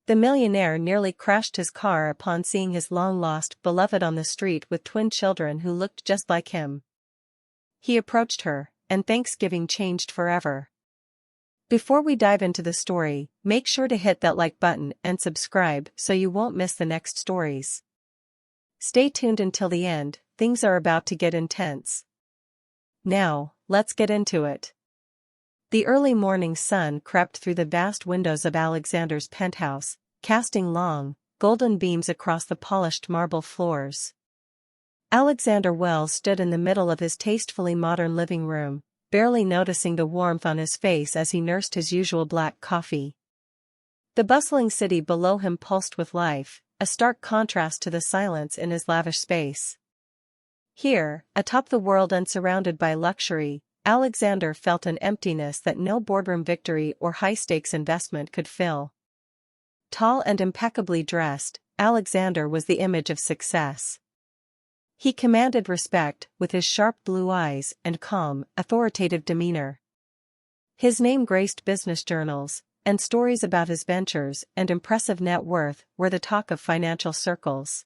The millionaire nearly crashed his car upon seeing his long-lost beloved on the street with twin children who looked just like him. He approached her, and Thanksgiving changed forever. Before we dive into the story, make sure to hit that like button and subscribe so you won't miss the next stories. Stay tuned until the end, things are about to get intense. Now, let's get into it. The early morning sun crept through the vast windows of Alexander's penthouse, casting long, golden beams across the polished marble floors. Alexander Wells stood in the middle of his tastefully modern living room, barely noticing the warmth on his face as he nursed his usual black coffee. The bustling city below him pulsed with life, a stark contrast to the silence in his lavish space. Here, atop the world and surrounded by luxury, Alexander felt an emptiness that no boardroom victory or high-stakes investment could fill. Tall and impeccably dressed, Alexander was the image of success. He commanded respect with his sharp blue eyes and calm, authoritative demeanor. His name graced business journals, and stories about his ventures and impressive net worth were the talk of financial circles.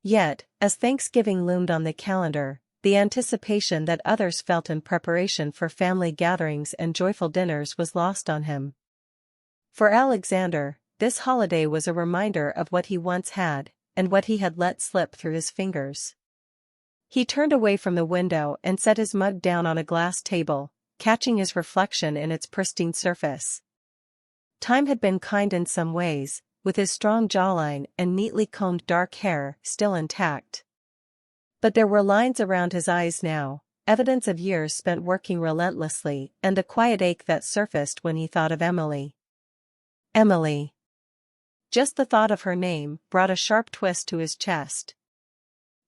Yet, as Thanksgiving loomed on the calendar, the anticipation that others felt in preparation for family gatherings and joyful dinners was lost on him. For Alexander, this holiday was a reminder of what he once had, and what he had let slip through his fingers. He turned away from the window and set his mug down on a glass table, catching his reflection in its pristine surface. Time had been kind in some ways, with his strong jawline and neatly combed dark hair still intact. But there were lines around his eyes now, evidence of years spent working relentlessly, and a quiet ache that surfaced when he thought of Emily. Emily. Just the thought of her name brought a sharp twist to his chest.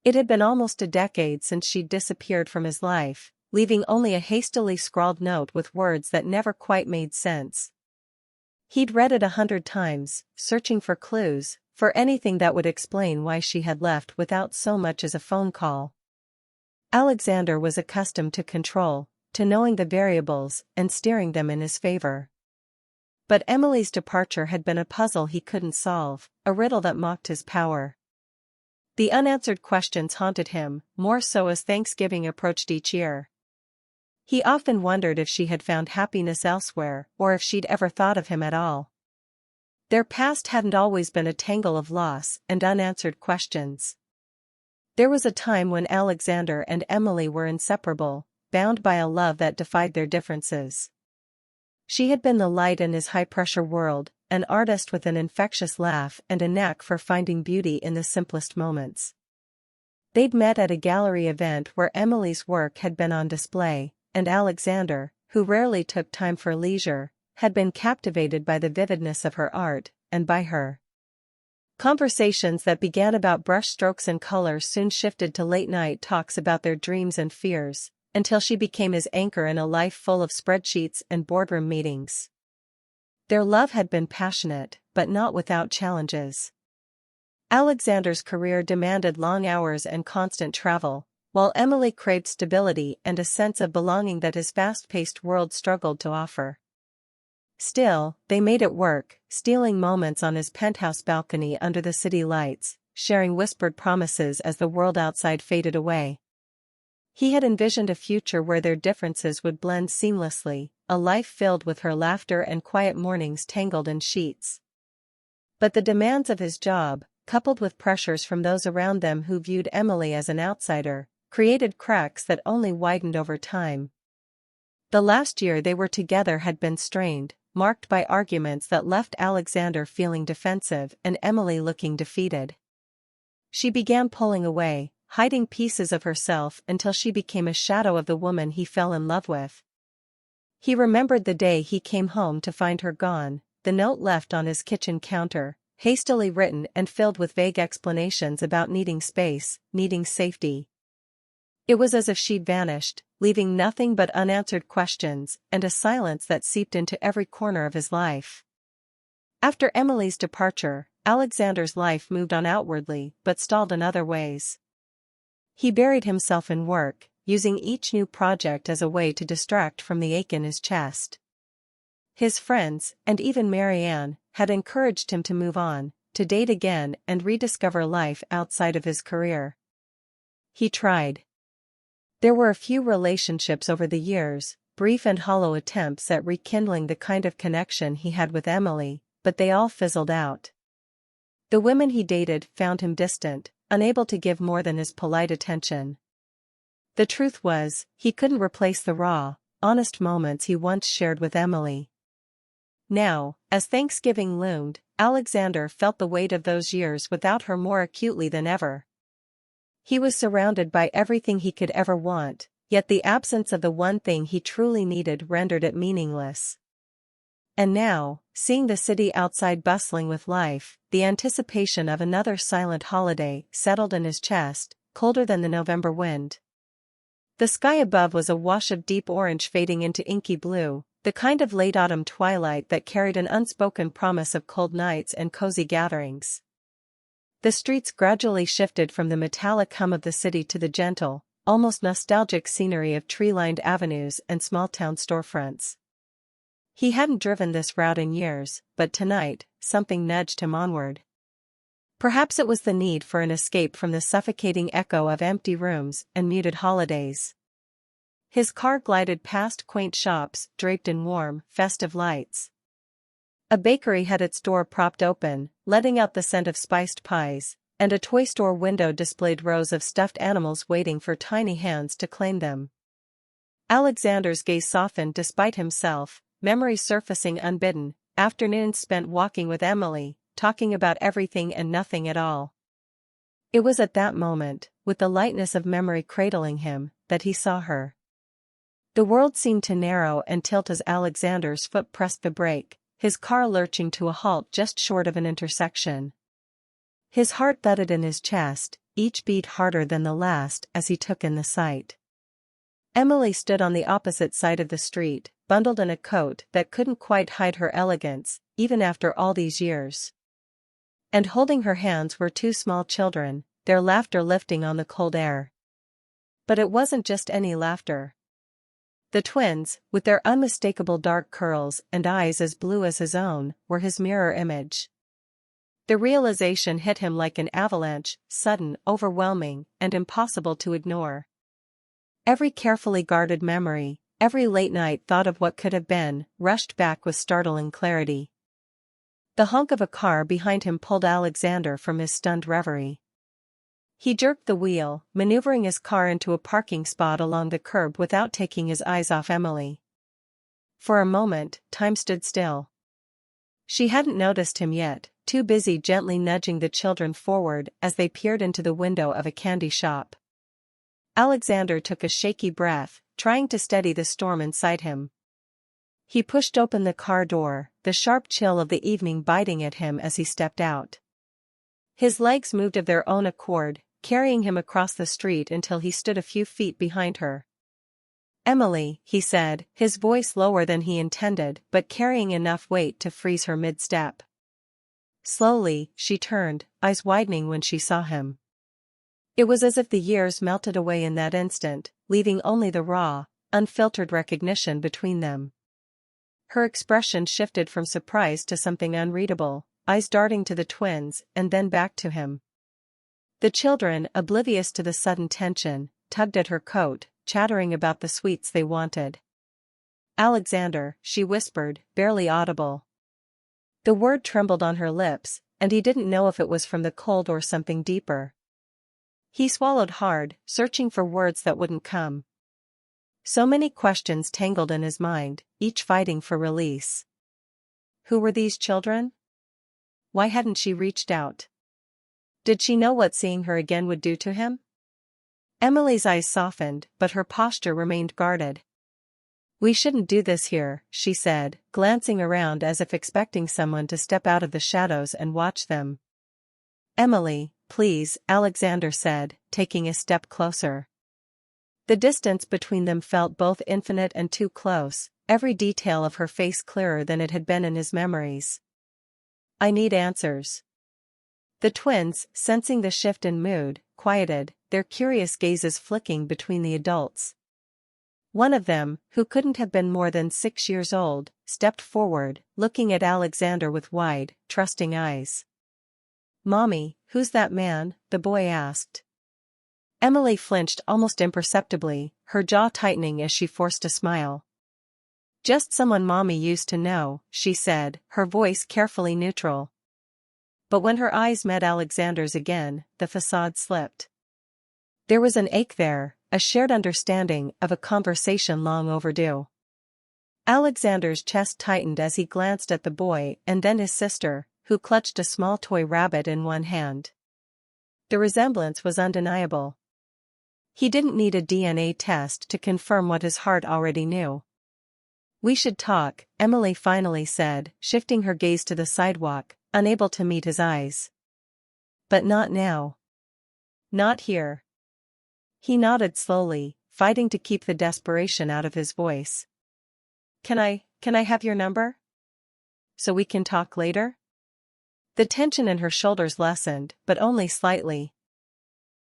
It had been almost a decade since she'd disappeared from his life, leaving only a hastily scrawled note with words that never quite made sense. He'd read it 100 times, searching for clues, for anything that would explain why she had left without so much as a phone call. Alexander was accustomed to control, to knowing the variables and steering them in his favor. But Emily's departure had been a puzzle he couldn't solve, a riddle that mocked his power. The unanswered questions haunted him, more so as Thanksgiving approached each year. He often wondered if she had found happiness elsewhere or if she'd ever thought of him at all. Their past hadn't always been a tangle of loss and unanswered questions. There was a time when Alexander and Emily were inseparable, bound by a love that defied their differences. She had been the light in his high-pressure world, an artist with an infectious laugh and a knack for finding beauty in the simplest moments. They'd met at a gallery event where Emily's work had been on display, and Alexander, who rarely took time for leisure, had been captivated by the vividness of her art, and by her. Conversations that began about brushstrokes and color soon shifted to late-night talks about their dreams and fears, until she became his anchor in a life full of spreadsheets and boardroom meetings. Their love had been passionate, but not without challenges. Alexander's career demanded long hours and constant travel, while Emily craved stability and a sense of belonging that his fast-paced world struggled to offer. Still, they made it work, stealing moments on his penthouse balcony under the city lights, sharing whispered promises as the world outside faded away. He had envisioned a future where their differences would blend seamlessly, a life filled with her laughter and quiet mornings tangled in sheets. But the demands of his job, coupled with pressures from those around them who viewed Emily as an outsider, created cracks that only widened over time. The last year they were together had been strained, marked by arguments that left Alexander feeling defensive and Emily looking defeated. She began pulling away, hiding pieces of herself until she became a shadow of the woman he fell in love with. He remembered the day he came home to find her gone, the note left on his kitchen counter, hastily written and filled with vague explanations about needing space, needing safety. It was as if she'd vanished, leaving nothing but unanswered questions and a silence that seeped into every corner of his life. After Emily's departure, Alexander's life moved on outwardly but stalled in other ways. He buried himself in work, using each new project as a way to distract from the ache in his chest. His friends, and even Marianne, had encouraged him to move on, to date again and rediscover life outside of his career. He tried. There were a few relationships over the years, brief and hollow attempts at rekindling the kind of connection he had with Emily, but they all fizzled out. The women he dated found him distant, unable to give more than his polite attention. The truth was, he couldn't replace the raw, honest moments he once shared with Emily. Now, as Thanksgiving loomed, Alexander felt the weight of those years without her more acutely than ever. He was surrounded by everything he could ever want, yet the absence of the one thing he truly needed rendered it meaningless. And now, seeing the city outside bustling with life, the anticipation of another silent holiday settled in his chest, colder than the November wind. The sky above was a wash of deep orange fading into inky blue, the kind of late autumn twilight that carried an unspoken promise of cold nights and cozy gatherings. The streets gradually shifted from the metallic hum of the city to the gentle, almost nostalgic scenery of tree-lined avenues and small-town storefronts. He hadn't driven this route in years, but tonight, something nudged him onward. Perhaps it was the need for an escape from the suffocating echo of empty rooms and muted holidays. His car glided past quaint shops draped in warm, festive lights. A bakery had its door propped open, letting out the scent of spiced pies, and a toy store window displayed rows of stuffed animals waiting for tiny hands to claim them. Alexander's gaze softened despite himself, memories surfacing unbidden, afternoons spent walking with Emily, talking about everything and nothing at all. It was at that moment, with the lightness of memory cradling him, that he saw her. The world seemed to narrow and tilt as Alexander's foot pressed the brake, his car lurching to a halt just short of an intersection. His heart thudded in his chest, each beat harder than the last as he took in the sight. Emily stood on the opposite side of the street, bundled in a coat that couldn't quite hide her elegance, even after all these years. And holding her hands were two small children, their laughter lifting on the cold air. But it wasn't just any laughter. The twins, with their unmistakable dark curls and eyes as blue as his own, were his mirror image. The realization hit him like an avalanche, sudden, overwhelming, and impossible to ignore. Every carefully guarded memory, every late-night thought of what could have been, rushed back with startling clarity. The honk of a car behind him pulled Alexander from his stunned reverie. He jerked the wheel, maneuvering his car into a parking spot along the curb without taking his eyes off Emily. For a moment, time stood still. She hadn't noticed him yet, too busy gently nudging the children forward as they peered into the window of a candy shop. Alexander took a shaky breath, trying to steady the storm inside him. He pushed open the car door, the sharp chill of the evening biting at him as he stepped out. His legs moved of their own accord, carrying him across the street until he stood a few feet behind her. "Emily," he said, his voice lower than he intended but carrying enough weight to freeze her mid-step. Slowly, she turned, eyes widening when she saw him. It was as if the years melted away in that instant, leaving only the raw, unfiltered recognition between them. Her expression shifted from surprise to something unreadable, eyes darting to the twins and then back to him. The children, oblivious to the sudden tension, tugged at her coat, chattering about the sweets they wanted. "Alexander," she whispered, barely audible. The word trembled on her lips, and he didn't know if it was from the cold or something deeper. He swallowed hard, searching for words that wouldn't come. So many questions tangled in his mind, each fighting for release. Who were these children? Why hadn't she reached out? Did she know what seeing her again would do to him? Emily's eyes softened, but her posture remained guarded. "We shouldn't do this here," she said, glancing around as if expecting someone to step out of the shadows and watch them. "Emily, please," Alexander said, taking a step closer. The distance between them felt both infinite and too close, every detail of her face clearer than it had been in his memories. "I need answers." The twins, sensing the shift in mood, quieted, their curious gazes flicking between the adults. One of them, who couldn't have been more than 6 years old, stepped forward, looking at Alexander with wide, trusting eyes. "Mommy, who's that man?" the boy asked. Emily flinched almost imperceptibly, her jaw tightening as she forced a smile. "Just someone Mommy used to know," she said, her voice carefully neutral. But when her eyes met Alexander's again, the facade slipped. There was an ache there, a shared understanding of a conversation long overdue. Alexander's chest tightened as he glanced at the boy and then his sister, who clutched a small toy rabbit in one hand. The resemblance was undeniable. He didn't need a DNA test to confirm what his heart already knew. "We should talk," Emily finally said, shifting her gaze to the sidewalk, unable to meet his eyes. "But not now. Not here." He nodded slowly, fighting to keep the desperation out of his voice. Can I have your number? So we can talk later?" The tension in her shoulders lessened, but only slightly.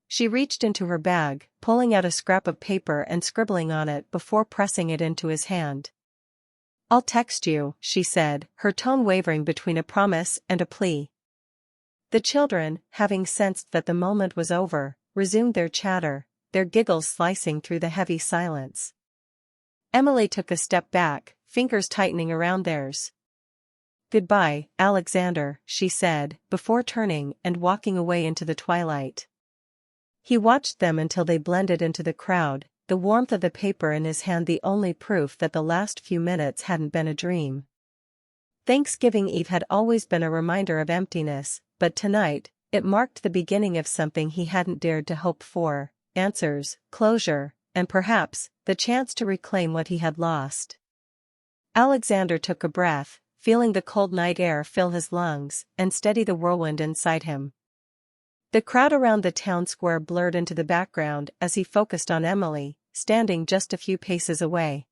She reached into her bag, pulling out a scrap of paper and scribbling on it before pressing it into his hand. "I'll text you," she said, her tone wavering between a promise and a plea. The children, having sensed that the moment was over, resumed their chatter, their giggles slicing through the heavy silence. Emily took a step back, fingers tightening around theirs. "Goodbye, Alexander," she said, before turning and walking away into the twilight. He watched them until they blended into the crowd, the warmth of the paper in his hand the only proof that the last few minutes hadn't been a dream. Thanksgiving Eve had always been a reminder of emptiness, but tonight, it marked the beginning of something he hadn't dared to hope for: answers, closure, and perhaps, the chance to reclaim what he had lost. Alexander took a breath, feeling the cold night air fill his lungs and steady the whirlwind inside him. The crowd around the town square blurred into the background as he focused on Emily, standing just a few paces away.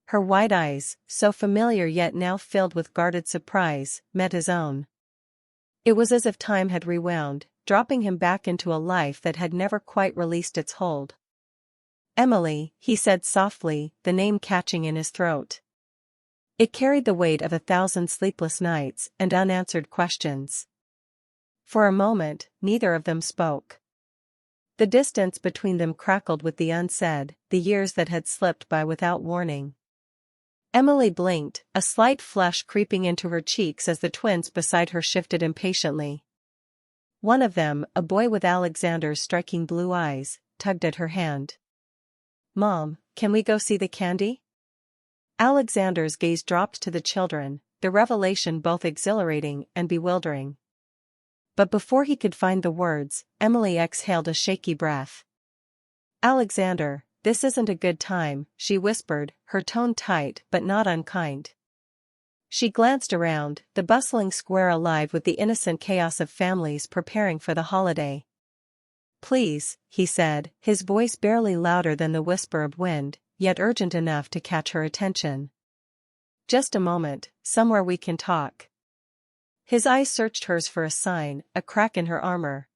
Her wide eyes, so familiar yet now filled with guarded surprise, met his own. It was as if time had rewound, dropping him back into a life that had never quite released its hold. "Emily," he said softly, the name catching in his throat. It carried the weight of 1,000 sleepless nights and unanswered questions. For a moment, neither of them spoke. The distance between them crackled with the unsaid, the years that had slipped by without warning. Emily blinked, a slight flush creeping into her cheeks as the twins beside her shifted impatiently. One of them, a boy with Alexander's striking blue eyes, tugged at her hand. "Mom, can we go see the candy?" Alexander's gaze dropped to the children, the revelation both exhilarating and bewildering. But before he could find the words, Emily exhaled a shaky breath. "Alexander, this isn't a good time," she whispered, her tone tight but not unkind. She glanced around, the bustling square alive with the innocent chaos of families preparing for the holiday. "Please," he said, his voice barely louder than the whisper of wind, yet urgent enough to catch her attention. "Just a moment, somewhere we can talk." His eyes searched hers for a sign, a crack in her armor.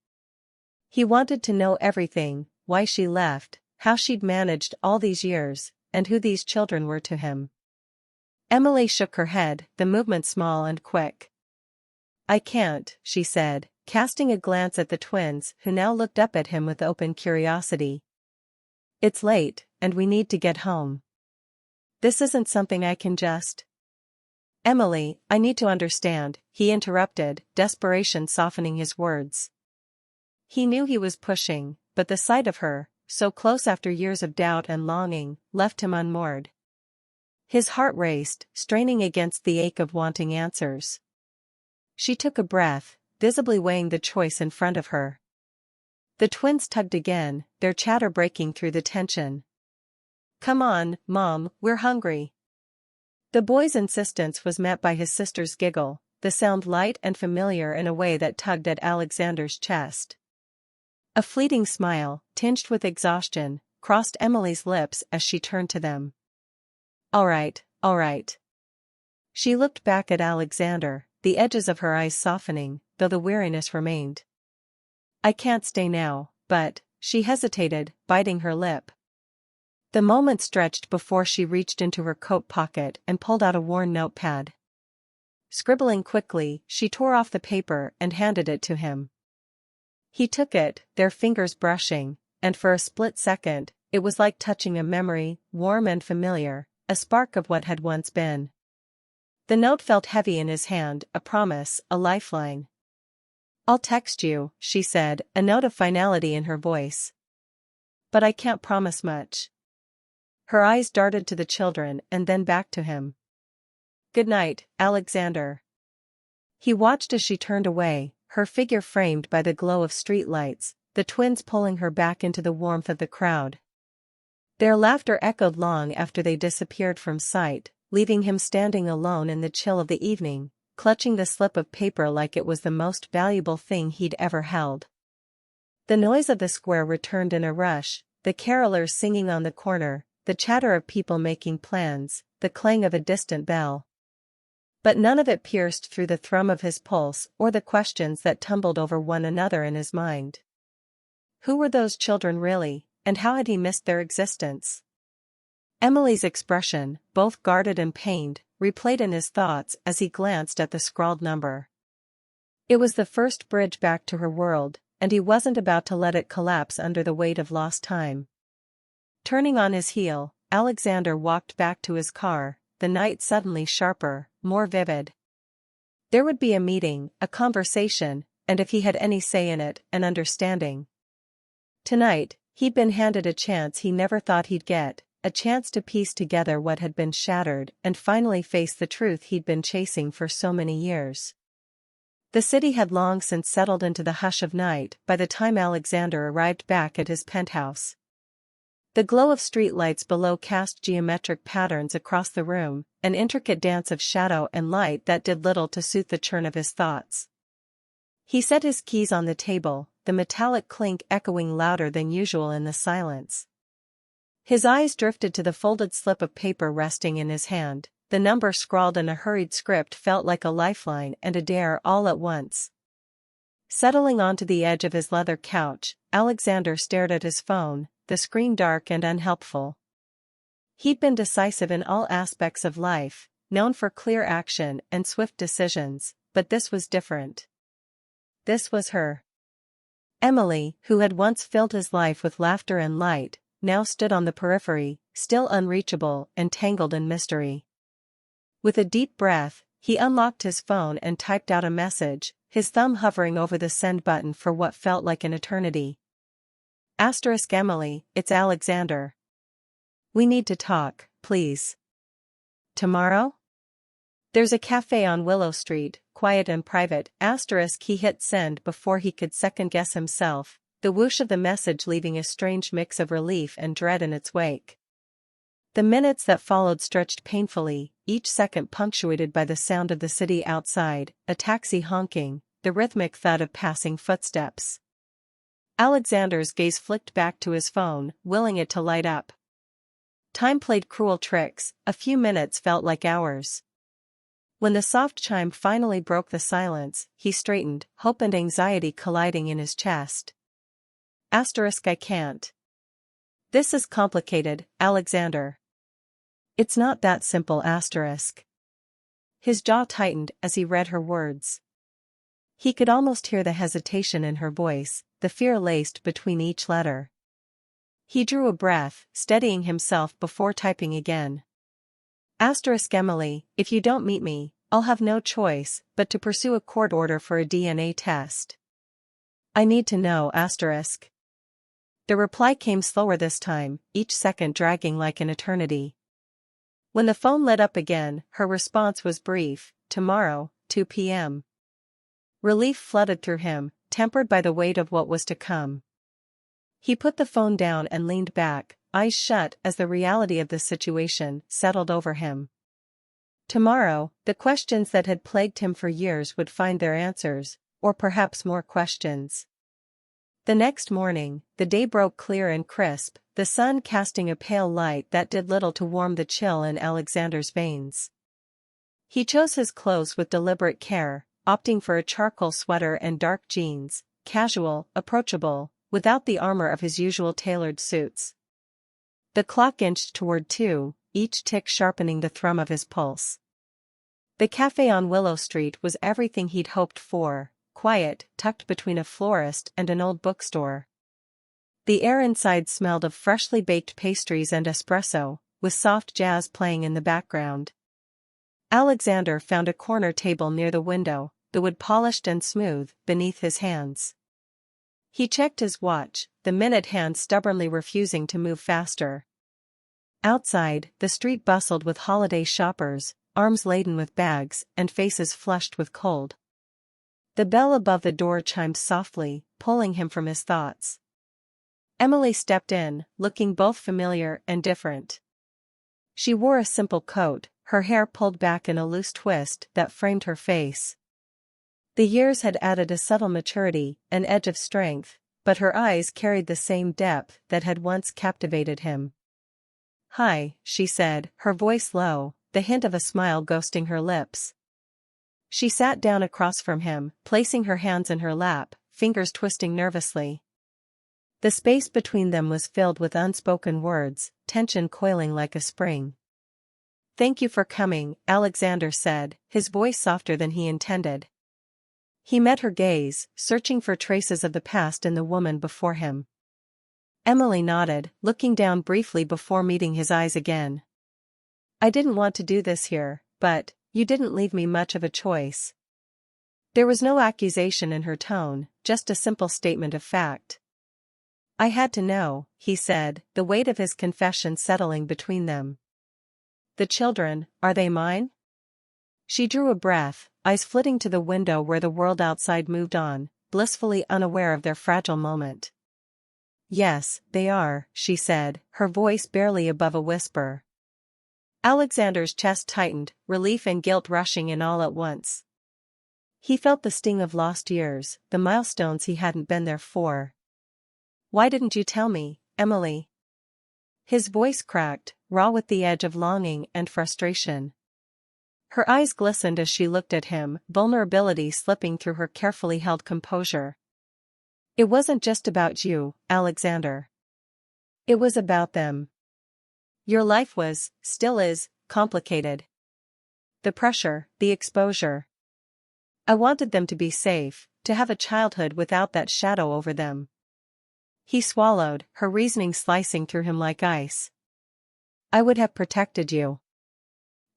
He wanted to know everything: why she left, how she'd managed all these years, and who these children were to him. Emily shook her head, the movement small and quick. "I can't," she said, casting a glance at the twins who now looked up at him with open curiosity. "It's late, and we need to get home. This isn't something I can just—" "Emily, I need to understand," he interrupted, desperation softening his words. He knew he was pushing, but the sight of her, so close after years of doubt and longing, left him unmoored. His heart raced, straining against the ache of wanting answers. She took a breath, visibly weighing the choice in front of her. The twins tugged again, their chatter breaking through the tension. "Come on, Mom, we're hungry." The boy's insistence was met by his sister's giggle, the sound light and familiar in a way that tugged at Alexander's chest. A fleeting smile, tinged with exhaustion, crossed Emily's lips as she turned to them. All right. She looked back at Alexander, the edges of her eyes softening, though the weariness remained. "I can't stay now, but," she hesitated, biting her lip. The moment stretched before she reached into her coat pocket and pulled out a worn notepad. Scribbling quickly, she tore off the paper and handed it to him. He took it, their fingers brushing, and for a split second, it was like touching a memory, warm and familiar, a spark of what had once been. The note felt heavy in his hand, a promise, a lifeline. "I'll text you," she said, a note of finality in her voice. "But I can't promise much." Her eyes darted to the children and then back to him. "Good night, Alexander." He watched as she turned away, her figure framed by the glow of street lights, the twins pulling her back into the warmth of the crowd. Their laughter echoed long after they disappeared from sight, leaving him standing alone in the chill of the evening, clutching the slip of paper like it was the most valuable thing he'd ever held. The noise of the square returned in a rush, the carolers singing on the corner, the chatter of people making plans, the clang of a distant bell. But none of it pierced through the thrum of his pulse or the questions that tumbled over one another in his mind. Who were those children really, and how had he missed their existence? Emily's expression, both guarded and pained, replayed in his thoughts as he glanced at the scrawled number. It was the first bridge back to her world, and he wasn't about to let it collapse under the weight of lost time. Turning on his heel, Alexander walked back to his car, the night suddenly sharper, more vivid. There would be a meeting, a conversation, and if he had any say in it, an understanding. Tonight, he'd been handed a chance he never thought he'd get, a chance to piece together what had been shattered and finally face the truth he'd been chasing for so many years. The city had long since settled into the hush of night by the time Alexander arrived back at his penthouse. The glow of streetlights below cast geometric patterns across the room, an intricate dance of shadow and light that did little to soothe the churn of his thoughts. He set his keys on the table, the metallic clink echoing louder than usual in the silence. His eyes drifted to the folded slip of paper resting in his hand. The number scrawled in a hurried script felt like a lifeline and a dare all at once. Settling onto the edge of his leather couch, Alexander stared at his phone, the screen dark and unhelpful. He'd been decisive in all aspects of life, known for clear action and swift decisions, but this was different. This was her. Emily, who had once filled his life with laughter and light, now stood on the periphery, still unreachable and tangled in mystery. With a deep breath, he unlocked his phone and typed out a message, his thumb hovering over the send button for what felt like an eternity. Emily, it's Alexander. We need to talk, please. Tomorrow? There's a cafe on Willow Street, quiet and private. He hit send before he could second-guess himself, the whoosh of the message leaving a strange mix of relief and dread in its wake. The minutes that followed stretched painfully, each second punctuated by the sound of the city outside, a taxi honking, the rhythmic thud of passing footsteps. Alexander's gaze flicked back to his phone, willing it to light up. Time played cruel tricks, a few minutes felt like hours. When the soft chime finally broke the silence, he straightened, hope and anxiety colliding in his chest. I can't. This is complicated, Alexander. It's not that simple. His jaw tightened as he read her words. He could almost hear the hesitation in her voice, the fear laced between each letter. He drew a breath, steadying himself before typing again. Emily, if you don't meet me, I'll have no choice but to pursue a court order for a DNA test. I need to know. The reply came slower this time, each second dragging like an eternity. When the phone lit up again, her response was brief, tomorrow, 2 p.m. Relief flooded through him, tempered by the weight of what was to come. He put the phone down and leaned back, eyes shut as the reality of the situation settled over him. Tomorrow, the questions that had plagued him for years would find their answers, or perhaps more questions. The next morning, the day broke clear and crisp, the sun casting a pale light that did little to warm the chill in Alexander's veins. He chose his clothes with deliberate care, opting for a charcoal sweater and dark jeans, casual, approachable, without the armor of his usual tailored suits. The clock inched toward 2, each tick sharpening the thrum of his pulse. The cafe on Willow Street was everything he'd hoped for, quiet, tucked between a florist and an old bookstore. The air inside smelled of freshly baked pastries and espresso, with soft jazz playing in the background. Alexander found a corner table near the window, the wood polished and smooth, beneath his hands. He checked his watch, the minute hand stubbornly refusing to move faster. Outside, the street bustled with holiday shoppers, arms laden with bags, and faces flushed with cold. The bell above the door chimed softly, pulling him from his thoughts. Emily stepped in, looking both familiar and different. She wore a simple coat, her hair pulled back in a loose twist that framed her face. The years had added a subtle maturity, an edge of strength, but her eyes carried the same depth that had once captivated him. "Hi," she said, her voice low, the hint of a smile ghosting her lips. She sat down across from him, placing her hands in her lap, fingers twisting nervously. The space between them was filled with unspoken words, tension coiling like a spring. "Thank you for coming," Alexander said, his voice softer than he intended. He met her gaze, searching for traces of the past in the woman before him. Emily nodded, looking down briefly before meeting his eyes again. "I didn't want to do this here, but you didn't leave me much of a choice." There was no accusation in her tone, just a simple statement of fact. "I had to know," he said, the weight of his confession settling between them. "The children, are they mine?" She drew a breath, eyes flitting to the window where the world outside moved on, blissfully unaware of their fragile moment. "Yes, they are," she said, her voice barely above a whisper. Alexander's chest tightened, relief and guilt rushing in all at once. He felt the sting of lost years, the milestones he hadn't been there for. "Why didn't you tell me, Emily?" His voice cracked, raw with the edge of longing and frustration. Her eyes glistened as she looked at him, vulnerability slipping through her carefully held composure. "It wasn't just about you, Alexander. It was about them. Your life was, still is, complicated. The pressure, the exposure. I wanted them to be safe, to have a childhood without that shadow over them." He swallowed, her reasoning slicing through him like ice. "I would have protected you.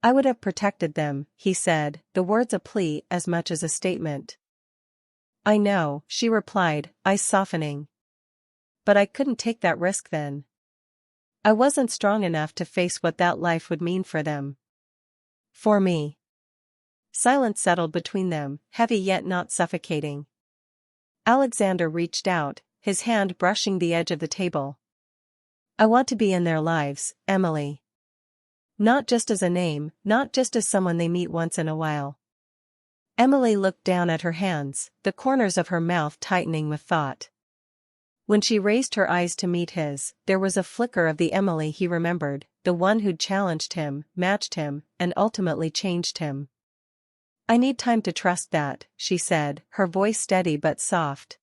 I would have protected them," he said, the words a plea as much as a statement. "I know," she replied, eyes softening. "But I couldn't take that risk then. I wasn't strong enough to face what that life would mean for them. For me." Silence settled between them, heavy yet not suffocating. Alexander reached out, his hand brushing the edge of the table. "I want to be in their lives, Emily. Not just as a name, not just as someone they meet once in a while." Emily looked down at her hands, the corners of her mouth tightening with thought. When she raised her eyes to meet his, there was a flicker of the Emily he remembered, the one who'd challenged him, matched him, and ultimately changed him. "I need time to trust that," she said, her voice steady but soft.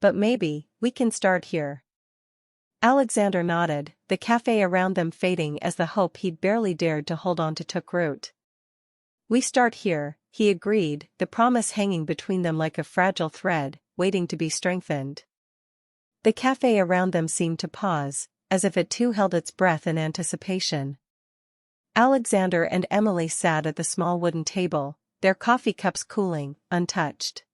"But maybe, we can start here." Alexander nodded, the cafe around them fading as the hope he'd barely dared to hold on to took root. "We start here," he agreed, the promise hanging between them like a fragile thread, waiting to be strengthened. The cafe around them seemed to pause, as if it too held its breath in anticipation. Alexander and Emily sat at the small wooden table, their coffee cups cooling, untouched.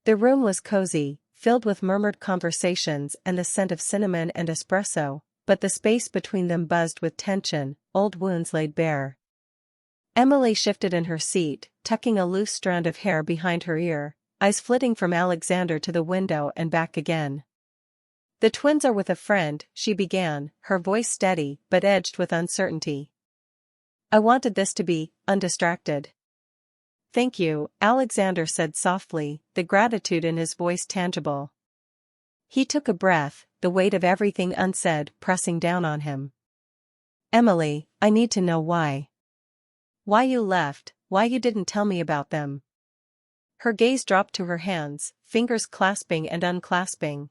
The room was cozy, filled with murmured conversations and the scent of cinnamon and espresso, but the space between them buzzed with tension, old wounds laid bare. Emily shifted in her seat, tucking a loose strand of hair behind her ear, eyes flitting from Alexander to the window and back again. "The twins are with a friend," she began, her voice steady but edged with uncertainty. "I wanted this to be undistracted." "Thank you," Alexander said softly, the gratitude in his voice tangible. He took a breath, the weight of everything unsaid pressing down on him. "Emily, I need to know why. Why you left, why you didn't tell me about them." Her gaze dropped to her hands, fingers clasping and unclasping.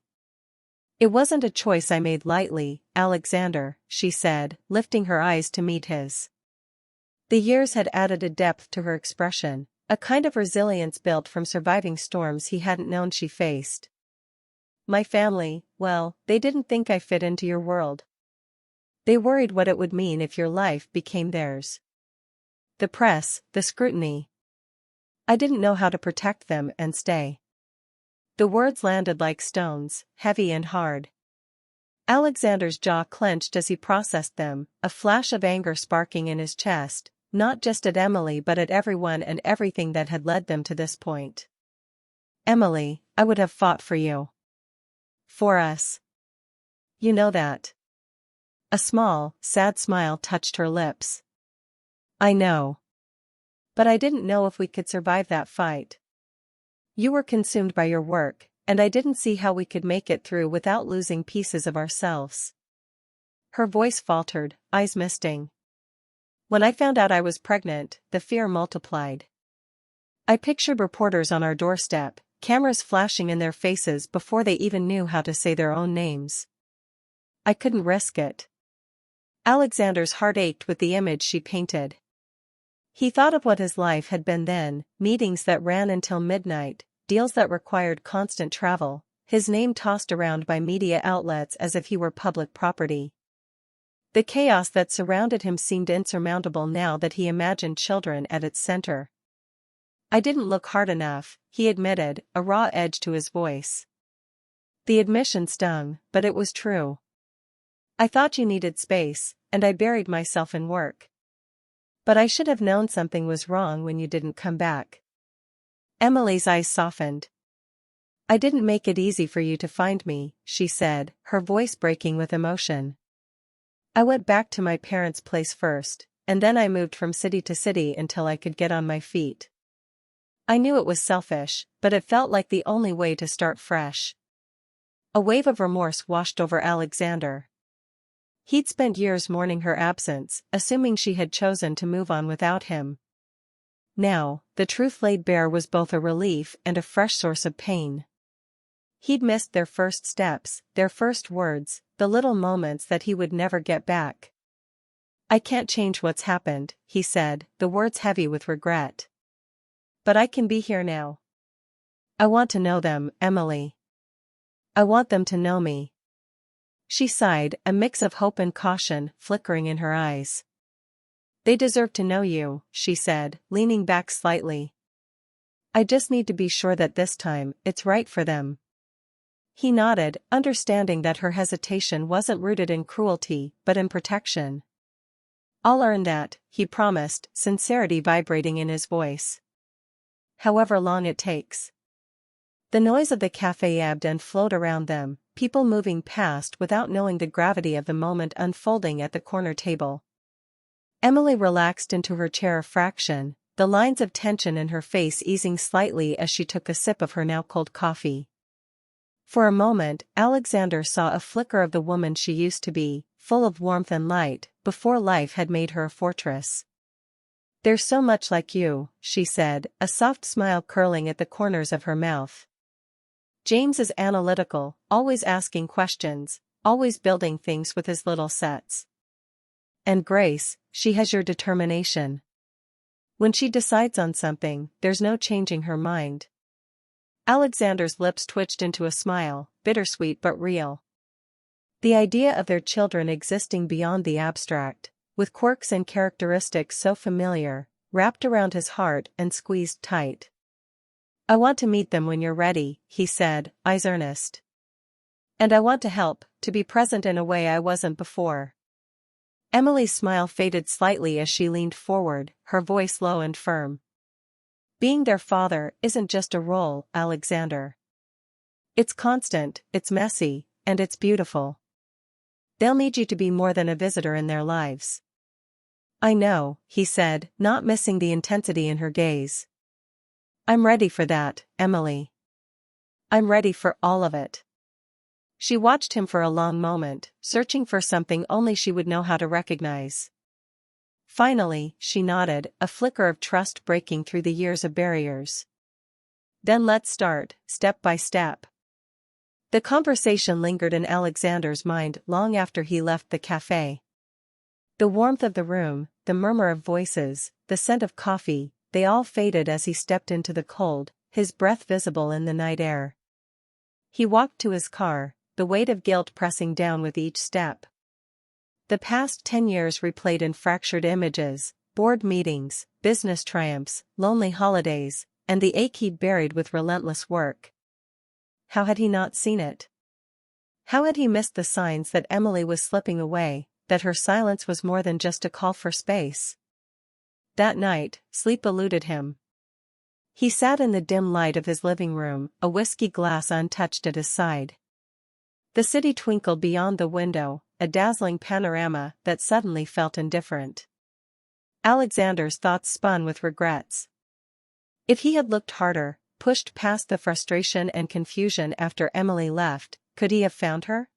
It wasn't a choice I made lightly, Alexander, she said, lifting her eyes to meet his. The years had added a depth to her expression, a kind of resilience built from surviving storms he hadn't known she faced. My family, well, they didn't think I fit into your world. They worried what it would mean if your life became theirs. The press, the scrutiny. I didn't know how to protect them and stay. The words landed like stones, heavy and hard. Alexander's jaw clenched as he processed them, a flash of anger sparking in his chest, not just at Emily but at everyone and everything that had led them to this point. Emily, I would have fought for you. For us. You know that. A small, sad smile touched her lips. I know. But I didn't know if we could survive that fight. You were consumed by your work, and I didn't see how we could make it through without losing pieces of ourselves. Her voice faltered, eyes misting. When I found out I was pregnant, the fear multiplied. I pictured reporters on our doorstep, cameras flashing in their faces before they even knew how to say their own names. I couldn't risk it. Alexander's heart ached with the image she painted. He thought of what his life had been then, meetings that ran until midnight, deals that required constant travel, his name tossed around by media outlets as if he were public property. The chaos that surrounded him seemed insurmountable now that he imagined children at its center. I didn't look hard enough, he admitted, a raw edge to his voice. The admission stung, but it was true. I thought you needed space, and I buried myself in work. But I should have known something was wrong when you didn't come back. Emily's eyes softened. I didn't make it easy for you to find me, she said, her voice breaking with emotion. I went back to my parents' place first, and then I moved from city to city until I could get on my feet. I knew it was selfish, but it felt like the only way to start fresh. A wave of remorse washed over Alexander. He'd spent years mourning her absence, assuming she had chosen to move on without him. Now, the truth laid bare was both a relief and a fresh source of pain. He'd missed their first steps, their first words, the little moments that he would never get back. I can't change what's happened, he said, the words heavy with regret. But I can be here now. I want to know them, Emily. I want them to know me. She sighed, a mix of hope and caution flickering in her eyes. They deserve to know you, she said, leaning back slightly. I just need to be sure that this time, it's right for them. He nodded, understanding that her hesitation wasn't rooted in cruelty, but in protection. I'll earn that, he promised, sincerity vibrating in his voice. However long it takes. The noise of the cafe ebbed and flowed around them, people moving past without knowing the gravity of the moment unfolding at the corner table. Emily relaxed into her chair a fraction, the lines of tension in her face easing slightly as she took a sip of her now cold coffee. For a moment, Alexander saw a flicker of the woman she used to be, full of warmth and light, before life had made her a fortress. They're so much like you, she said, a soft smile curling at the corners of her mouth. James is analytical, always asking questions, always building things with his little sets. And Grace, she has your determination. When she decides on something, there's no changing her mind. Alexander's lips twitched into a smile, bittersweet but real. The idea of their children existing beyond the abstract, with quirks and characteristics so familiar, wrapped around his heart and squeezed tight. I want to meet them when you're ready, he said, eyes earnest. And I want to help, to be present in a way I wasn't before. Emily's smile faded slightly as she leaned forward, her voice low and firm. Being their father isn't just a role, Alexander. It's constant, it's messy, and it's beautiful. They'll need you to be more than a visitor in their lives. I know, he said, not missing the intensity in her gaze. I'm ready for that, Emily. I'm ready for all of it. She watched him for a long moment, searching for something only she would know how to recognize. Finally, she nodded, a flicker of trust breaking through the years of barriers. Then let's start, step by step. The conversation lingered in Alexander's mind long after he left the cafe. The warmth of the room, the murmur of voices, the scent of coffee, they all faded as he stepped into the cold, his breath visible in the night air. He walked to his car, the weight of guilt pressing down with each step. The past 10 years replayed in fractured images, board meetings, business triumphs, lonely holidays, and the ache he'd buried with relentless work. How had he not seen it? How had he missed the signs that Emily was slipping away, that her silence was more than just a call for space? That night, sleep eluded him. He sat in the dim light of his living room, a whiskey glass untouched at his side. The city twinkled beyond the window, a dazzling panorama that suddenly felt indifferent. Alexander's thoughts spun with regrets. If he had looked harder, pushed past the frustration and confusion after Emily left, could he have found her?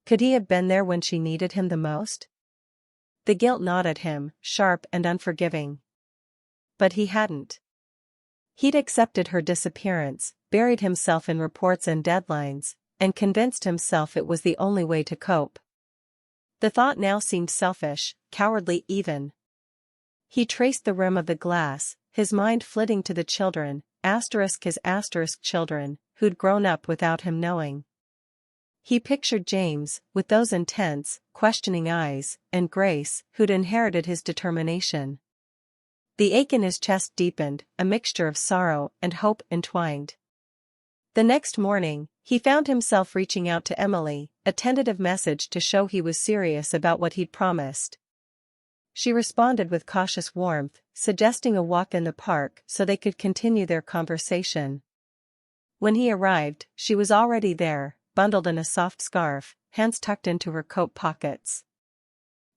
Could he have been there when she needed him the most? The guilt gnawed at him, sharp and unforgiving. But he hadn't. He'd accepted her disappearance, buried himself in reports and deadlines, and convinced himself it was the only way to cope. The thought now seemed selfish, cowardly even. He traced the rim of the glass, his mind flitting to the children, his children, who'd grown up without him knowing. He pictured James, with those intense, questioning eyes, and Grace, who'd inherited his determination. The ache in his chest deepened, a mixture of sorrow and hope entwined. The next morning, he found himself reaching out to Emily, a tentative message to show he was serious about what he'd promised. She responded with cautious warmth, suggesting a walk in the park so they could continue their conversation. When he arrived, she was already there, bundled in a soft scarf, hands tucked into her coat pockets.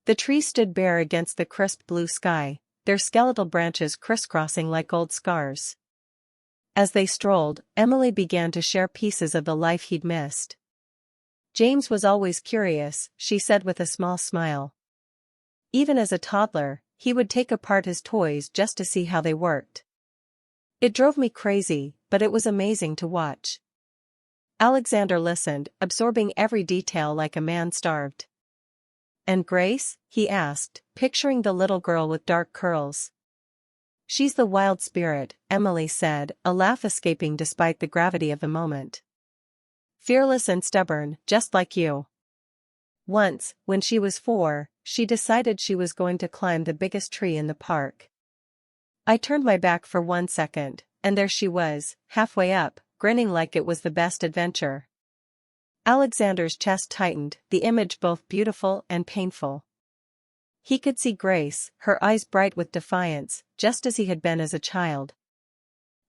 The trees stood bare against the crisp blue sky, their skeletal branches crisscrossing like old scars. As they strolled, Emily began to share pieces of the life he'd missed. James was always curious, she said with a small smile. Even as a toddler, he would take apart his toys just to see how they worked. It drove me crazy, but it was amazing to watch. Alexander listened, absorbing every detail like a man starved. And Grace? He asked, picturing the little girl with dark curls. She's the wild spirit, Emily said, a laugh escaping despite the gravity of the moment. Fearless and stubborn, just like you. Once, when she was 4, she decided she was going to climb the biggest tree in the park. I turned my back for 1 second, and there she was, halfway up, grinning like it was the best adventure. Alexander's chest tightened, the image both beautiful and painful. He could see Grace, her eyes bright with defiance, just as he had been as a child.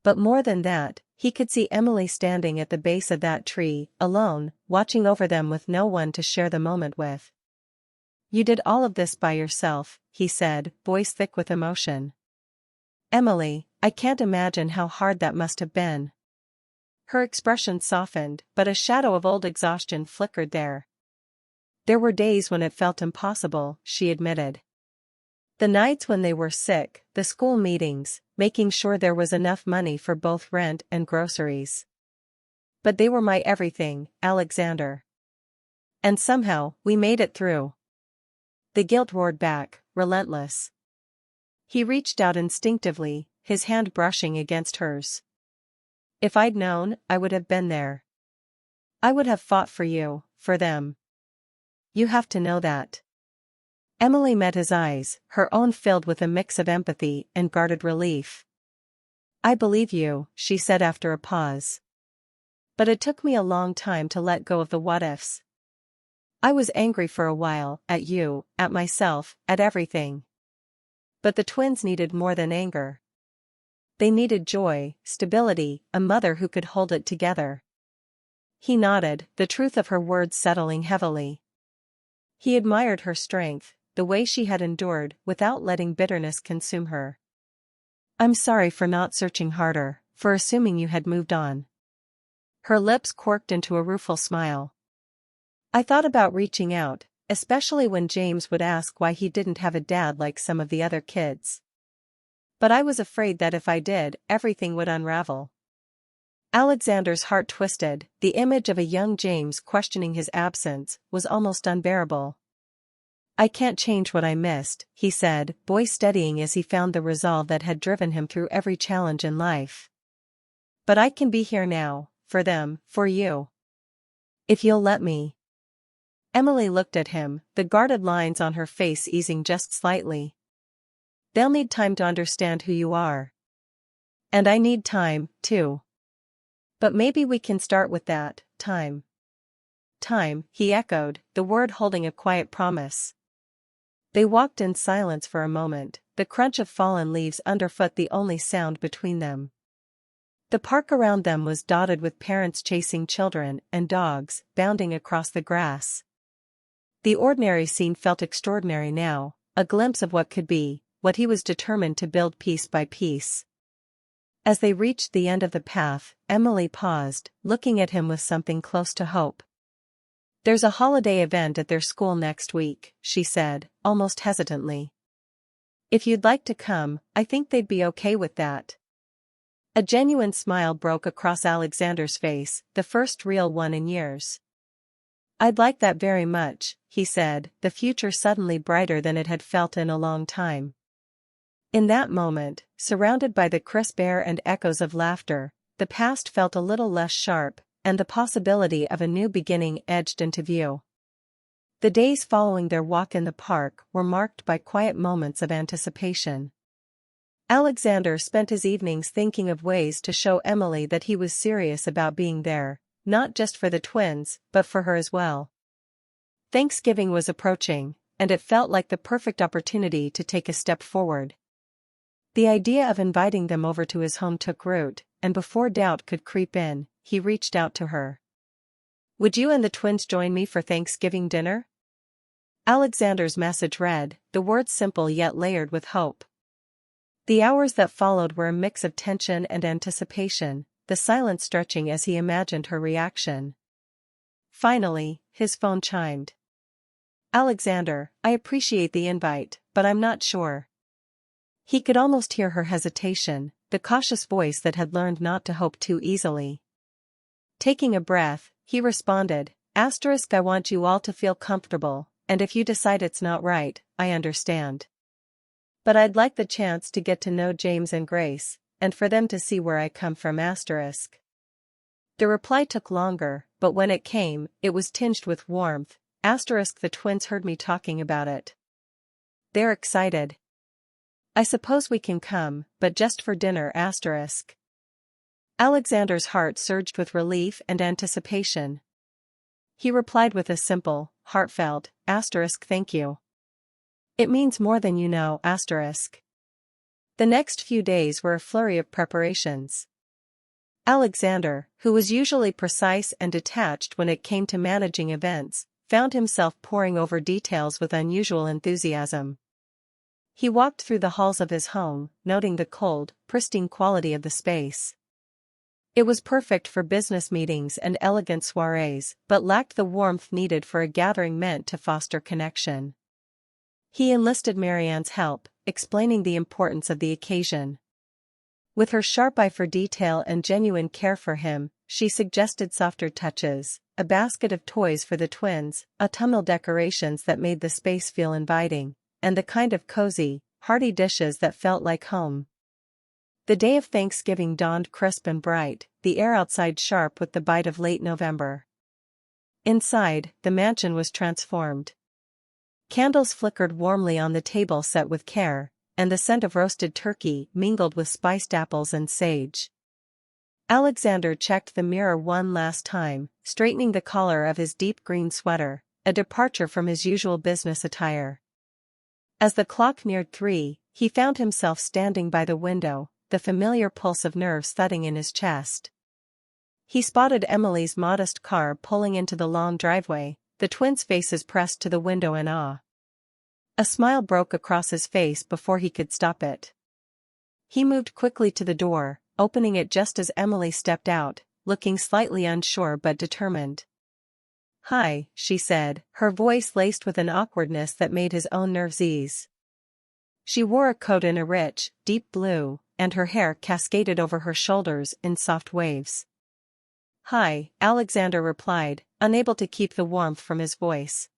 But more than that, he could see Emily standing at the base of that tree, alone, watching over them with no one to share the moment with. You did all of this by yourself, he said, voice thick with emotion. Emily, I can't imagine how hard that must have been. Her expression softened, but a shadow of old exhaustion flickered there. There were days when it felt impossible, she admitted. The nights when they were sick, the school meetings, making sure there was enough money for both rent and groceries. But they were my everything, Alexander. And somehow, we made it through. The guilt roared back, relentless. He reached out instinctively, his hand brushing against hers. If I'd known, I would have been there. I would have fought for you, for them. You have to know that. Emily met his eyes, her own filled with a mix of empathy and guarded relief. I believe you, she said after a pause. But it took me a long time to let go of the what-ifs. I was angry for a while, at you, at myself, at everything. But the twins needed more than anger. They needed joy, stability, a mother who could hold it together. He nodded, the truth of her words settling heavily. He admired her strength, the way she had endured without letting bitterness consume her. I'm sorry for not searching harder, for assuming you had moved on. Her lips quirked into a rueful smile. I thought about reaching out, especially when James would ask why he didn't have a dad like some of the other kids. But I was afraid that if I did, everything would unravel. Alexander's heart twisted. The image of a young James questioning his absence was almost unbearable. "I can't change what I missed," he said, voice steadying as he found the resolve that had driven him through every challenge in life. "But I can be here now, for them, for you. If you'll let me." Emily looked at him, the guarded lines on her face easing just slightly. "They'll need time to understand who you are. And I need time, too. But maybe we can start with that, time." "Time," he echoed, the word holding a quiet promise. They walked in silence for a moment, the crunch of fallen leaves underfoot the only sound between them. The park around them was dotted with parents chasing children and dogs, bounding across the grass. The ordinary scene felt extraordinary now, a glimpse of what could be, what he was determined to build piece by piece. As they reached the end of the path, Emily paused, looking at him with something close to hope. "There's a holiday event at their school next week," she said, almost hesitantly. "If you'd like to come, I think they'd be okay with that." A genuine smile broke across Alexander's face, the first real one in years. "I'd like that very much," he said, the future suddenly brighter than it had felt in a long time. In that moment, surrounded by the crisp air and echoes of laughter, the past felt a little less sharp, and the possibility of a new beginning edged into view. The days following their walk in the park were marked by quiet moments of anticipation. Alexander spent his evenings thinking of ways to show Emily that he was serious about being there, not just for the twins, but for her as well. Thanksgiving was approaching, and it felt like the perfect opportunity to take a step forward. The idea of inviting them over to his home took root, and before doubt could creep in, he reached out to her. "Would you and the twins join me for Thanksgiving dinner?" Alexander's message read, the words simple yet layered with hope. The hours that followed were a mix of tension and anticipation, the silence stretching as he imagined her reaction. Finally, his phone chimed. "Alexander, I appreciate the invite, but I'm not sure." He could almost hear her hesitation, the cautious voice that had learned not to hope too easily. Taking a breath, he responded, "I want you all to feel comfortable, and if you decide it's not right, I understand. But I'd like the chance to get to know James and Grace, and for them to see where I come from. The reply took longer, but when it came, it was tinged with warmth. The twins heard me talking about it. They're excited. I suppose we can come, but just for dinner. Alexander's heart surged with relief and anticipation. He replied with a simple, heartfelt, thank you. It means more than you know. The next few days were a flurry of preparations. Alexander, who was usually precise and detached when it came to managing events, found himself poring over details with unusual enthusiasm. He walked through the halls of his home, noting the cold, pristine quality of the space. It was perfect for business meetings and elegant soirees, but lacked the warmth needed for a gathering meant to foster connection. He enlisted Marianne's help, explaining the importance of the occasion. With her sharp eye for detail and genuine care for him, she suggested softer touches, a basket of toys for the twins, autumnal decorations that made the space feel inviting, and the kind of cozy, hearty dishes that felt like home. The day of Thanksgiving dawned crisp and bright, the air outside sharp with the bite of late November. Inside, the mansion was transformed. Candles flickered warmly on the table set with care, and the scent of roasted turkey mingled with spiced apples and sage. Alexander checked the mirror one last time, straightening the collar of his deep green sweater, a departure from his usual business attire. As the clock neared 3, he found himself standing by the window, the familiar pulse of nerves thudding in his chest. He spotted Emily's modest car pulling into the long driveway, the twins' faces pressed to the window in awe. A smile broke across his face before he could stop it. He moved quickly to the door, opening it just as Emily stepped out, looking slightly unsure but determined. "Hi," she said, her voice laced with an awkwardness that made his own nerves ease. She wore a coat in a rich, deep blue, and her hair cascaded over her shoulders in soft waves. "Hi," Alexander replied, unable to keep the warmth from his voice.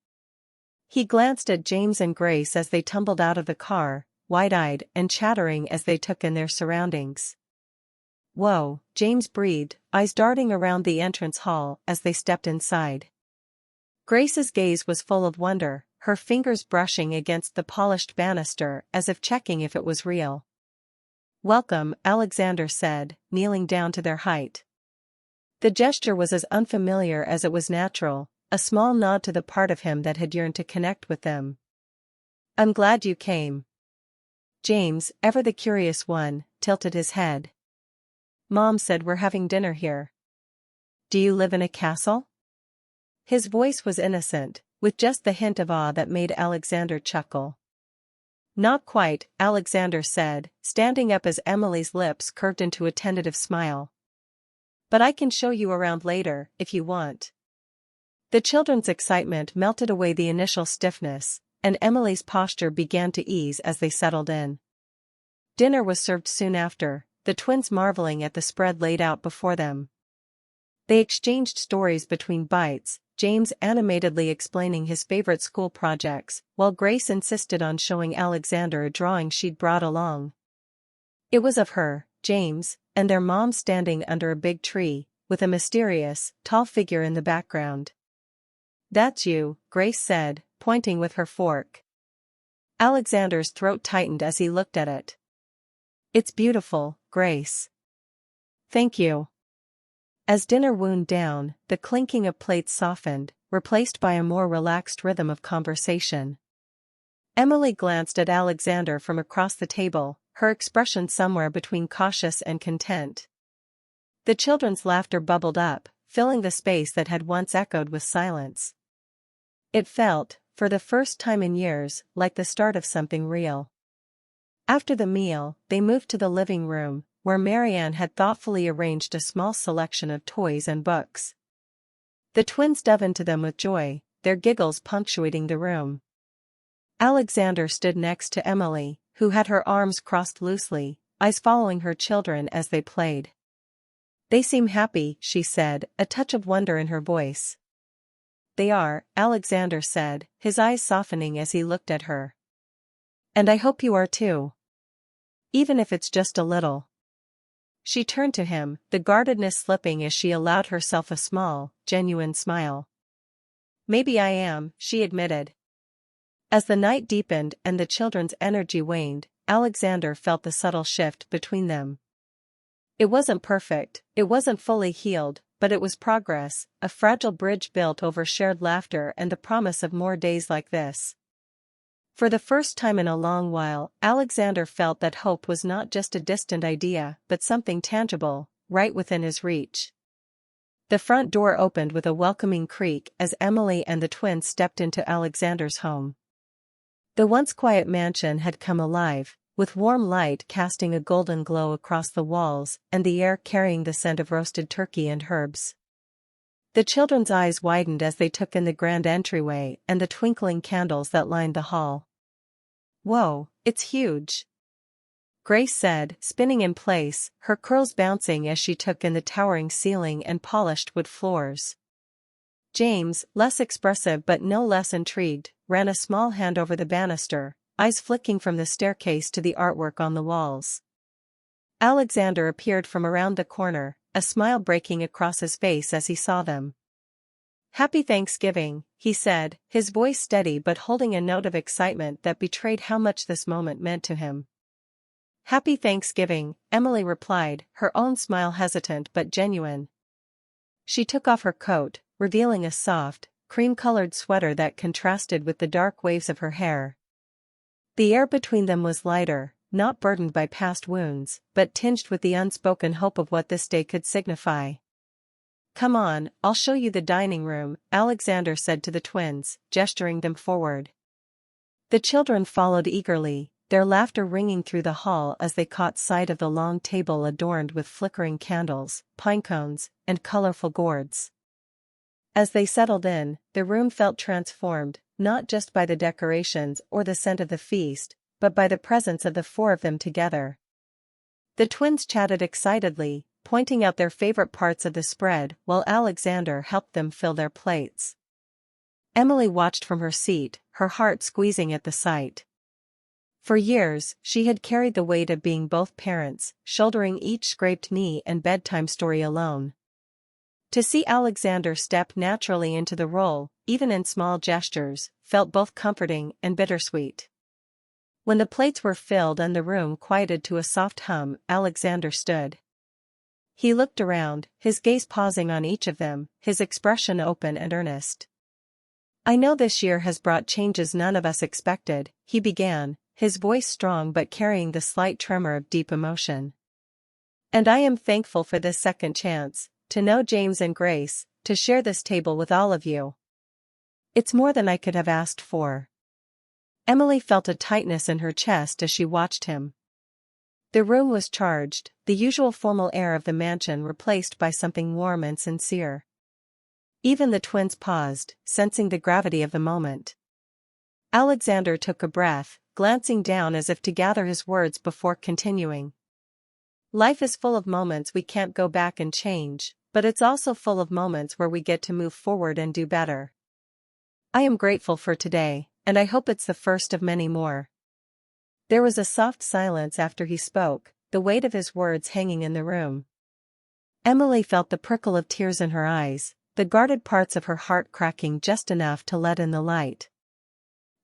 He glanced at James and Grace as they tumbled out of the car, wide-eyed and chattering as they took in their surroundings. "Whoa," James breathed, eyes darting around the entrance hall as they stepped inside. Grace's gaze was full of wonder, her fingers brushing against the polished banister as if checking if it was real. "Welcome," Alexander said, kneeling down to their height. The gesture was as unfamiliar as it was natural, a small nod to the part of him that had yearned to connect with them. "I'm glad you came." James, ever the curious one, tilted his head. "Mom said we're having dinner here." "Do you live in a castle?" His voice was innocent, with just the hint of awe that made Alexander chuckle. "Not quite," Alexander said, standing up as Emily's lips curved into a tentative smile. "But I can show you around later, if you want." The children's excitement melted away the initial stiffness, and Emily's posture began to ease as they settled in. Dinner was served soon after, the twins marveling at the spread laid out before them. They exchanged stories between bites, James animatedly explaining his favorite school projects, while Grace insisted on showing Alexander a drawing she'd brought along. It was of her, James, and their mom standing under a big tree, with a mysterious, tall figure in the background. "That's you," Grace said, pointing with her fork. Alexander's throat tightened as he looked at it. "It's beautiful, Grace." "Thank you." As dinner wound down, the clinking of plates softened, replaced by a more relaxed rhythm of conversation. Emily glanced at Alexander from across the table, her expression somewhere between cautious and content. The children's laughter bubbled up, filling the space that had once echoed with silence. It felt, for the first time in years, like the start of something real. After the meal, they moved to the living room, where Marianne had thoughtfully arranged a small selection of toys and books. The twins dove into them with joy, their giggles punctuating the room. Alexander stood next to Emily, who had her arms crossed loosely, eyes following her children as they played. "They seem happy," she said, a touch of wonder in her voice. "They are," Alexander said, his eyes softening as he looked at her. "And I hope you are too. Even if it's just a little." She turned to him, the guardedness slipping as she allowed herself a small, genuine smile. "Maybe I am," she admitted. As the night deepened and the children's energy waned, Alexander felt the subtle shift between them. It wasn't perfect, it wasn't fully healed, but it was progress, a fragile bridge built over shared laughter and the promise of more days like this. For the first time in a long while, Alexander felt that hope was not just a distant idea but something tangible, right within his reach. The front door opened with a welcoming creak as Emily and the twins stepped into Alexander's home. The once quiet mansion had come alive, with warm light casting a golden glow across the walls and the air carrying the scent of roasted turkey and herbs. The children's eyes widened as they took in the grand entryway and the twinkling candles that lined the hall. "Whoa, it's huge," Grace said, spinning in place, her curls bouncing as she took in the towering ceiling and polished wood floors. James, less expressive but no less intrigued, ran a small hand over the banister, eyes flicking from the staircase to the artwork on the walls. Alexander appeared from around the corner, a smile breaking across his face as he saw them. "Happy Thanksgiving," he said, his voice steady but holding a note of excitement that betrayed how much this moment meant to him. "Happy Thanksgiving," Emily replied, her own smile hesitant but genuine. She took off her coat, revealing a soft, cream-colored sweater that contrasted with the dark waves of her hair. The air between them was lighter, not burdened by past wounds, but tinged with the unspoken hope of what this day could signify. "Come on, I'll show you the dining room," Alexander said to the twins, gesturing them forward. The children followed eagerly, their laughter ringing through the hall as they caught sight of the long table adorned with flickering candles, pine cones, and colorful gourds. As they settled in, the room felt transformed, not just by the decorations or the scent of the feast, but by the presence of the four of them together. The twins chatted excitedly, pointing out their favorite parts of the spread while Alexander helped them fill their plates. Emily watched from her seat, her heart squeezing at the sight. For years, she had carried the weight of being both parents, shouldering each scraped knee and bedtime story alone. To see Alexander step naturally into the role, even in small gestures, felt both comforting and bittersweet. When the plates were filled and the room quieted to a soft hum, Alexander stood. He looked around, his gaze pausing on each of them, his expression open and earnest. "I know this year has brought changes none of us expected," he began, his voice strong but carrying the slight tremor of deep emotion. "And I am thankful for this second chance, to know James and Grace, to share this table with all of you. It's more than I could have asked for." Emily felt a tightness in her chest as she watched him. The room was charged, the usual formal air of the mansion replaced by something warm and sincere. Even the twins paused, sensing the gravity of the moment. Alexander took a breath, glancing down as if to gather his words before continuing. "Life is full of moments we can't go back and change, but it's also full of moments where we get to move forward and do better. I am grateful for today, and I hope it's the first of many more." There was a soft silence after he spoke, the weight of his words hanging in the room. Emily felt the prickle of tears in her eyes, the guarded parts of her heart cracking just enough to let in the light.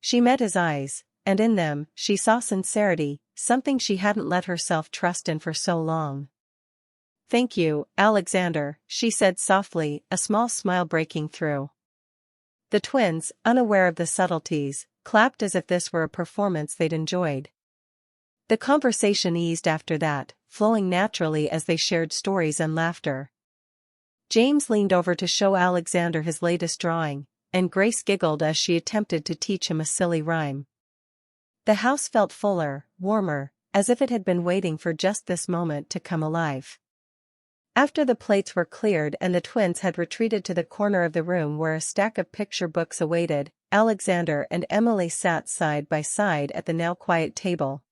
She met his eyes, and in them, she saw sincerity, something she hadn't let herself trust in for so long. "Thank you, Alexander," she said softly, a small smile breaking through. The twins, unaware of the subtleties, clapped as if this were a performance they'd enjoyed. The conversation eased after that, flowing naturally as they shared stories and laughter. James leaned over to show Alexander his latest drawing, and Grace giggled as she attempted to teach him a silly rhyme. The house felt fuller, warmer, as if it had been waiting for just this moment to come alive. After the plates were cleared and the twins had retreated to the corner of the room where a stack of picture books awaited, Alexander and Emily sat side by side at the now quiet table.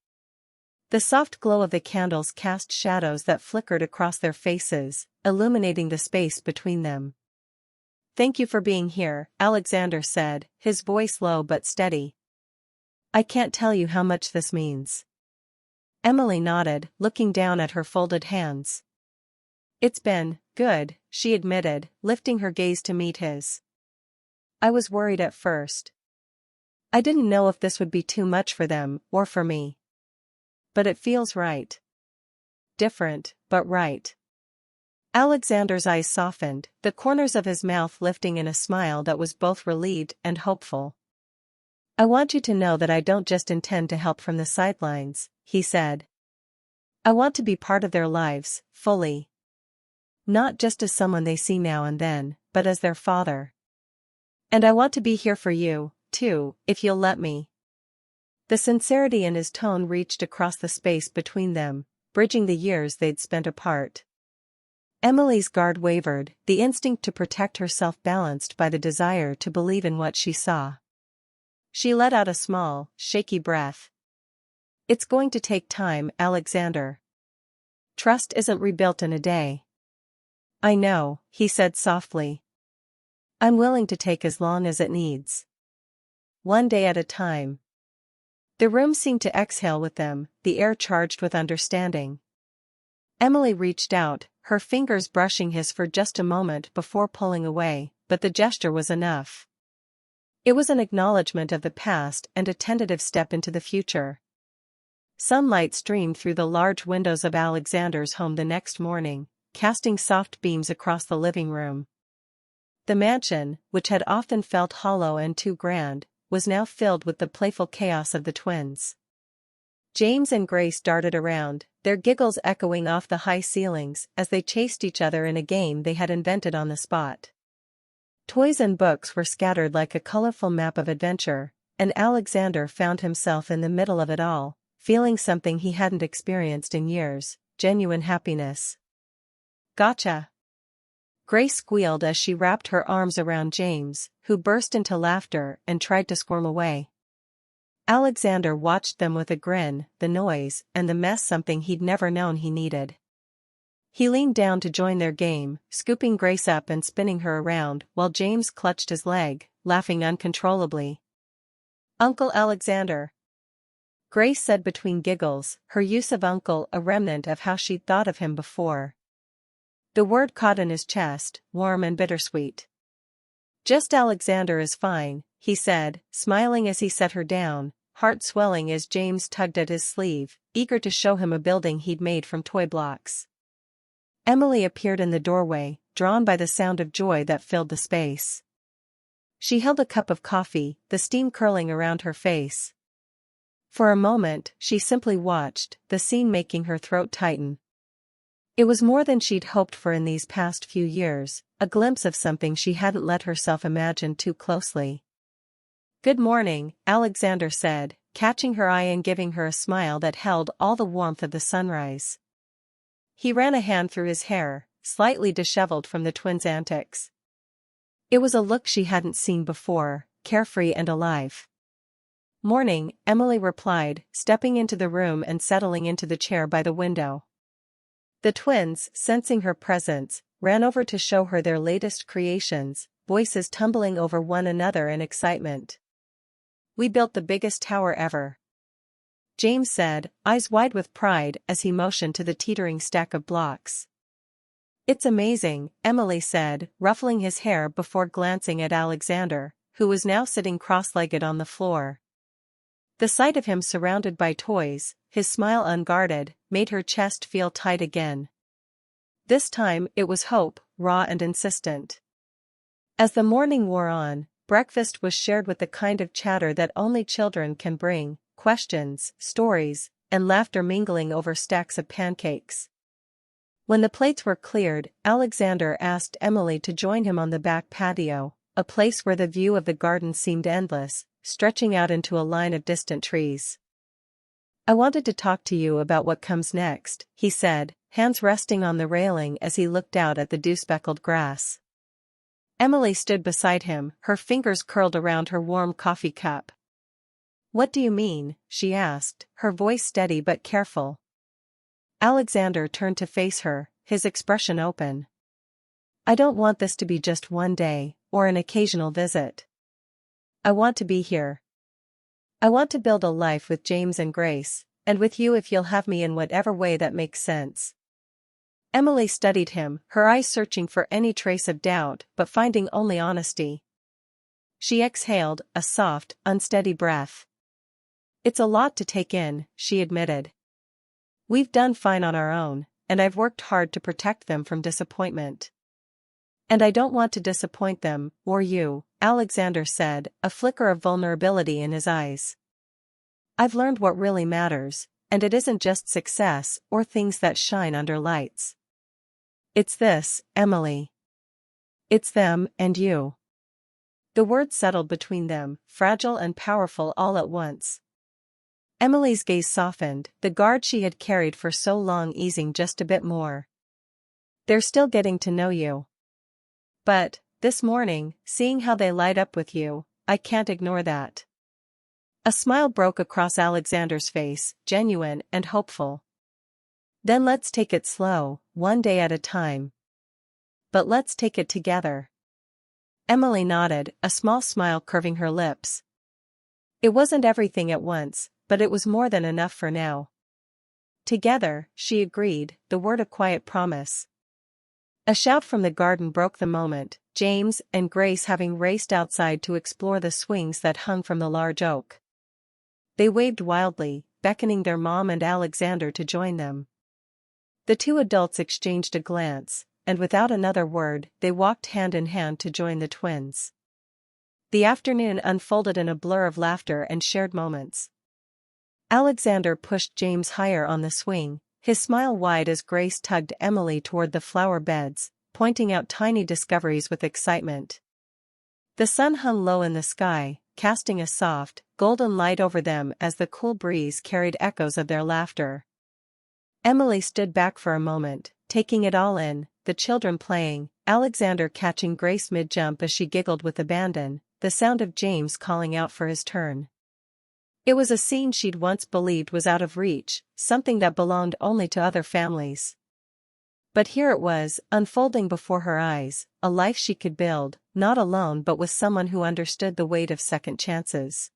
The soft glow of the candles cast shadows that flickered across their faces, illuminating the space between them. "Thank you for being here," Alexander said, his voice low but steady. "I can't tell you how much this means." Emily nodded, looking down at her folded hands. "It's been good," she admitted, lifting her gaze to meet his. "I was worried at first. I didn't know if this would be too much for them, or for me. But it feels right. Different, but right." Alexander's eyes softened, the corners of his mouth lifting in a smile that was both relieved and hopeful. "I want you to know that I don't just intend to help from the sidelines," he said. "I want to be part of their lives, fully. Not just as someone they see now and then, but as their father. And I want to be here for you, too, if you'll let me." The sincerity in his tone reached across the space between them, bridging the years they'd spent apart. Emily's guard wavered, the instinct to protect herself balanced by the desire to believe in what she saw. She let out a small, shaky breath. "It's going to take time, Alexander. Trust isn't rebuilt in a day." "I know," he said softly. "I'm willing to take as long as it needs. One day at a time." The room seemed to exhale with them, the air charged with understanding. Emily reached out, her fingers brushing his for just a moment before pulling away, but the gesture was enough. It was an acknowledgement of the past and a tentative step into the future. Sunlight streamed through the large windows of Alexander's home the next morning, casting soft beams across the living room. The mansion, which had often felt hollow and too grand, was now filled with the playful chaos of the twins. James and Grace darted around, their giggles echoing off the high ceilings as they chased each other in a game they had invented on the spot. Toys and books were scattered like a colorful map of adventure, and Alexander found himself in the middle of it all, feeling something he hadn't experienced in years, genuine happiness. "Gotcha!" Grace squealed as she wrapped her arms around James, who burst into laughter and tried to squirm away. Alexander watched them with a grin, the noise and the mess something he'd never known he needed. He leaned down to join their game, scooping Grace up and spinning her around while James clutched his leg, laughing uncontrollably. "Uncle Alexander," Grace said between giggles, her use of uncle a remnant of how she'd thought of him before. The word caught in his chest, warm and bittersweet. "Just Alexander is fine," he said, smiling as he set her down, heart swelling as James tugged at his sleeve, eager to show him a building he'd made from toy blocks. Emily appeared in the doorway, drawn by the sound of joy that filled the space. She held a cup of coffee, the steam curling around her face. For a moment, she simply watched, the scene making her throat tighten. It was more than she'd hoped for in these past few years, a glimpse of something she hadn't let herself imagine too closely. "Good morning," Alexander said, catching her eye and giving her a smile that held all the warmth of the sunrise. He ran a hand through his hair, slightly disheveled from the twins' antics. It was a look she hadn't seen before, carefree and alive. "Morning," Emily replied, stepping into the room and settling into the chair by the window. The twins, sensing her presence, ran over to show her their latest creations, voices tumbling over one another in excitement. "We built the biggest tower ever," James said, eyes wide with pride as he motioned to the teetering stack of blocks. "It's amazing," Emily said, ruffling his hair before glancing at Alexander, who was now sitting cross-legged on the floor. The sight of him surrounded by toys, his smile unguarded, made her chest feel tight again. This time it was hope, raw and insistent. As the morning wore on, breakfast was shared with the kind of chatter that only children can bring, questions, stories, and laughter mingling over stacks of pancakes. When the plates were cleared, Alexander asked Emily to join him on the back patio, a place where the view of the garden seemed endless, stretching out into a line of distant trees. "I wanted to talk to you about what comes next," he said, hands resting on the railing as he looked out at the dew-speckled grass. Emily stood beside him, her fingers curled around her warm coffee cup. "What do you mean?" she asked, her voice steady but careful. Alexander turned to face her, his expression open. "I don't want this to be just one day, or an occasional visit. I want to be here. I want to build a life with James and Grace, and with you if you'll have me in whatever way that makes sense." Emily studied him, her eyes searching for any trace of doubt but finding only honesty. She exhaled, a soft, unsteady breath. "It's a lot to take in," she admitted. "We've done fine on our own, and I've worked hard to protect them from disappointment. And I don't want to disappoint them, or you," Alexander said, a flicker of vulnerability in his eyes. "I've learned what really matters, and it isn't just success or things that shine under lights. It's this, Emily. It's them and you." The words settled between them, fragile and powerful all at once. Emily's gaze softened, the guard she had carried for so long easing just a bit more. "They're still getting to know you. But, this morning, seeing how they light up with you, I can't ignore that." A smile broke across Alexander's face, genuine and hopeful. "Then let's take it slow, one day at a time. But let's take it together." Emily nodded, a small smile curving her lips. It wasn't everything at once, but it was more than enough for now. "Together," she agreed, the word a quiet promise. A shout from the garden broke the moment, James and Grace having raced outside to explore the swings that hung from the large oak. They waved wildly, beckoning their mom and Alexander to join them. The two adults exchanged a glance, and without another word, they walked hand in hand to join the twins. The afternoon unfolded in a blur of laughter and shared moments. Alexander pushed James higher on the swing, his smile wide as Grace tugged Emily toward the flower beds, pointing out tiny discoveries with excitement. The sun hung low in the sky, casting a soft, golden light over them as the cool breeze carried echoes of their laughter. Emily stood back for a moment, taking it all in, the children playing, Alexander catching Grace mid-jump as she giggled with abandon, the sound of James calling out for his turn. It was a scene she'd once believed was out of reach, something that belonged only to other families. But here it was, unfolding before her eyes, a life she could build, not alone but with someone who understood the weight of second chances.